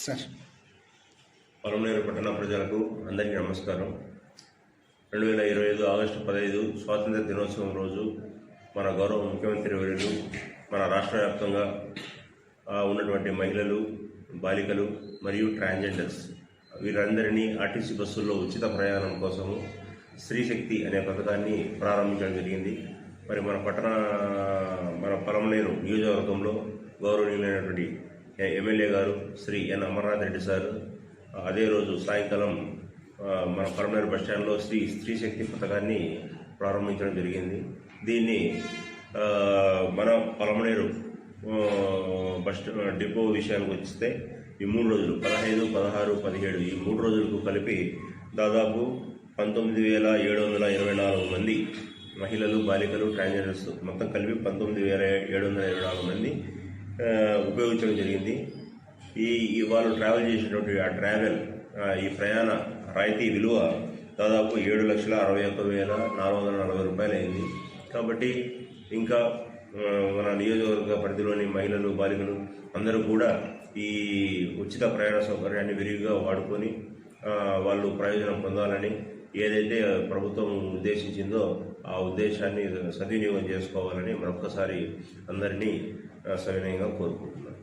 Sir Polamneru పట్టణ ప్రజలకు అందరికీ నమస్కారం. 2025 ఆగస్టు 15 స్వాతంత్ర దినోత్సవం రోజు మన గౌరవ ముఖ్యమంత్రి వర్యులు మన రాష్ట్ర వ్యాప్తంగా ఉన్నటువంటి మహిళలు, బాలికలు మరియు ట్రాన్స్జెండర్స్ వీరందరినీ ఆర్టీసీ బస్సుల్లో ఉచిత ప్రయాణం కోసము స్త్రీశక్తి అనే పథకాన్ని ప్రారంభించడం జరిగింది. మరి మన పొలంనేరు నియోజకవర్గంలో గౌరవనీయులైనటువంటి ఎమ్మెల్యే గారు శ్రీ ఎన్ అమర్నాథ్ రెడ్డి సార్ అదే రోజు సాయంకాలం మన పొలంనేరు బస్టాండ్లో స్త్రీశక్తి పథకాన్ని ప్రారంభించడం జరిగింది. దీన్ని మన పొలంనేరు బస్ డిపో విషయానికి వస్తే ఈ 3 రోజులు 15, 16, 17 ఈ 3 రోజులకు కలిపి దాదాపు 19,724 మంది మహిళలు, బాలికలు, ట్రాన్స్జెండర్స్ మొత్తం కలిపి 19,724 మంది ఉపయోగించడం జరిగింది. వాళ్ళు ట్రావెల్ చేసినటువంటి ఈ ప్రయాణ రాయితీ విలువ దాదాపు 7,61,440 రూపాయలు అయింది. కాబట్టి ఇంకా మన నియోజకవర్గ పరిధిలోని మహిళలు, బాలికలు అందరూ కూడా ఈ ఉచిత ప్రయాణ సౌకర్యాన్ని విరివిగా వాడుకొని వాళ్ళు ప్రయోజనం పొందాలని ఏదైతే ప్రభుత్వం ఉద్దేశించిందో ఆ ఉద్దేశాన్ని సద్వినియోగం చేసుకోవాలని మరొక్కసారి అందరినీ సవినయంగా కోరుకుంటున్నాను.